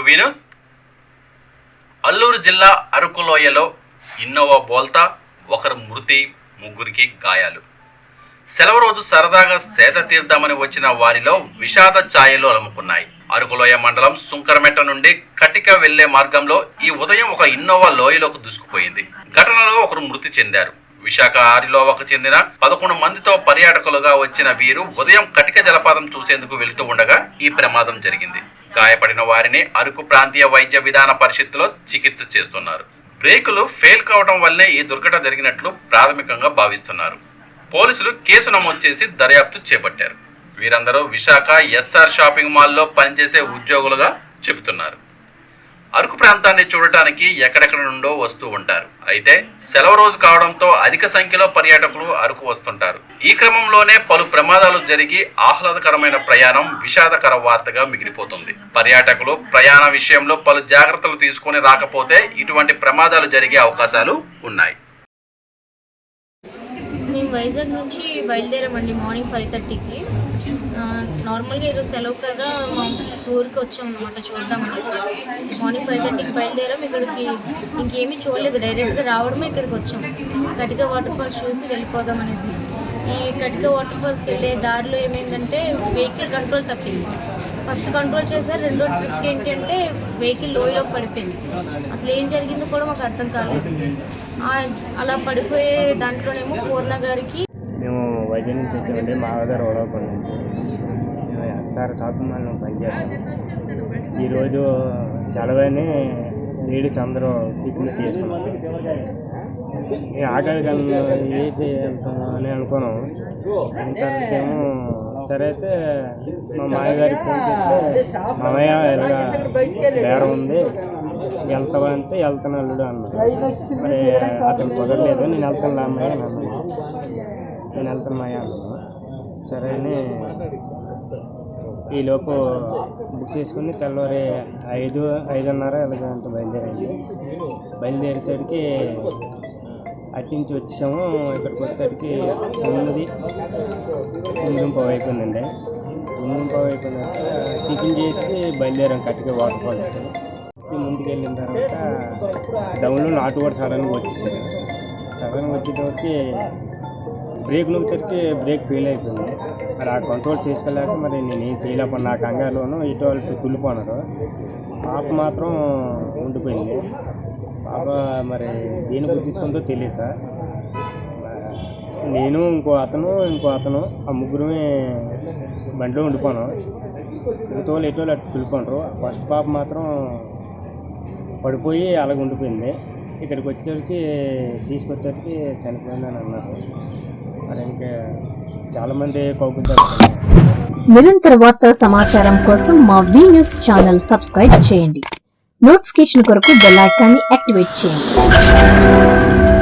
Venus Alluri జిల్లా అరకులోయలో Innova బోల్తా ఒకరు మృతి, ముగ్గురికి గాయాలు. సెలవు రోజు సరదాగా సేద తీర్దామని వచ్చిన వారిలో విషాద ఛాయలు అలుముకున్నాయి. అరకులోయ మండలం సుంకరమెట్ట నుండి కటిక వెళ్లే మార్గంలో ఈ ఉదయం ఒక ఇన్నోవా లోయలోకి దూసుకుపోయింది. ఘటనలో ఒకరు మృతి చెందారు. విశాఖ ఆరిలోవకు చెందిన 11 మందితో పర్యాటకులుగా వచ్చిన వీరు ఉదయం కటిక జలపాతం చూసేందుకు వెళుతూ ఉండగా ఈ ప్రమాదం జరిగింది. గాయపడిన వారిని అరకు ప్రాంతీయ వైద్య విధాన పరిషత్తులో చికిత్స చేస్తున్నారు. బ్రేకులు ఫెయిల్ కావడం వల్లే ఈ దుర్ఘటన జరిగినట్లు ప్రాథమికంగా భావిస్తున్నారు. పోలీసులు కేసు నమోదు చేసి దర్యాప్తు చేపట్టారు. వీరందరూ విశాఖ ఎస్ఆర్ షాపింగ్ మాల్లో పనిచేసే ఉద్యోగులుగా చెబుతున్నారు. అరకు ప్రాంతాన్ని చూడటానికి ఎక్కడెక్కడ నుండో వస్తూ ఉంటారు. అయితే సెలవు రోజు కావడంతో అధిక సంఖ్యలో పర్యాటకులు అరకు వస్తుంటారు. ఈ క్రమంలోనే పలు ప్రమాదాలు జరిగి ఆహ్లాదకరమైన ప్రయాణం విషాదకర వార్తగా మిగిలిపోతుంది. పర్యాటకులు ప్రయాణ విషయంలో పలు జాగ్రత్తలు తీసుకొని రాకపోతే ఇటువంటి ప్రమాదాలు జరిగే అవకాశాలు ఉన్నాయి. మేము వైజాగ్ నుంచి బయలుదేరామండి మార్నింగ్ 5:30కి. నార్మల్గా ఈరోజు సెలవు కదా మా ఊరికి వచ్చామన్నమాట చూద్దామనేసి. మార్నింగ్ 5:30కి బయలుదేరాం. ఇక్కడికి ఇంకేమీ చూడలేదు, డైరెక్ట్గా రావడమే ఇక్కడికి వచ్చాం. కటిక వాటర్ ఫాల్స్ చూసి వెళ్ళిపోదాం అనేసి. ఈ కటిక వాటర్ ఫాల్స్కి వెళ్ళే దారిలో ఏమైందంటే వెహికల్ కంట్రోల్ తప్పింది. ఫస్ట్ కంట్రోల్ చేశారు, రెండో ట్రిప్ ఏంటంటే వెహికల్ లోయలోకి పడిపోయింది. అసలు ఏం జరిగిందో కూడా మాకు అర్థం కాలేదు. అలా పడిపోయే దాంట్లోనేమో పూర్ణ గారికి మేము వైజాగ్ నుంచి వచ్చామండి. మావగారు ఓడవపల్లి నుంచి మేము ఎస్ఆర్ షాపింగ్ మాల్లో పనిచేస్తాం. ఈరోజు సెలవని లేడీస్ అందరూ పిక్నిక్ తీసుకున్నాం. ఆఖరికి ఏసి వెళ్తాము అని అనుకున్నాం. తర్వాతేమో సరే అయితే మా మామయ్యగారికి ఫోన్ చేస్తే మామయ్య ఇలా బేరం ఉంది వెళ్తావా అంటే వెళ్తాను అల్లుడు అన్నాడు. మరి అతను కుదరలేదు. నేను వెళ్తాను అమ్మాయి అని అన్నాను. నేను వెళ్తాను మాయ అన్నాను. సరే అని ఈలోపు బుక్ చేసుకుని తెల్లవారి 5:30 ఎలాగంటే బయలుదేరేసరికి అట్టించి వచ్చాము. ఇక్కడికి వచ్చేసరికి 9:30 అయిపోయిందండి. 9:30 అయిపోయినాక టిఫిన్ చేసి బయలుదేరాం కట్టిగా వాటర్ ఫాల్స్కి. ముందుకు వెళ్ళిన తర్వాత డౌన్లో నాటు కూడా సడన్గా వచ్చేసారు. సడన్గా వచ్చేటప్పటికి బ్రేక్ నొక్కేసరికి బ్రేక్ ఫెయిల్ అయిపోయింది. మరి ఆ కంట్రోల్ చేసుకోలేక మరి నేనేం చేయలేకపోయినా. నా కంగారులోనూ ఇటు వాళ్ళు తుల్లిపోయినారు. పాప మాత్రం ఉండిపోయింది. పాప మరి దేని గుర్తించుకుందో తెలియదు సార్. నేను ఇంకో అతను ఆ ముగ్గురమే బండిలో ఉండిపోను. ఎటు వాళ్ళు అటు తుల్లిపోయినారు. ఫస్ట్ పాప మాత్రం పడిపోయి అలాగ ఉండిపోయింది. ఇక్కడికి వచ్చేసరికి తీసుకొచ్చేసరికి చనిపోయిందని అన్నారు. మరి ఇంకా చాలామంది కౌకుతారు. నిరంతర వార్తా సమాచారం కోసం మా వి న్యూస్ ఛానల్ సబ్స్క్రైబ్ చేయండి. నోటిఫికేషన్ కొరకు బెల్ ఐకాన్ని యాక్టివేట్ చేయండి.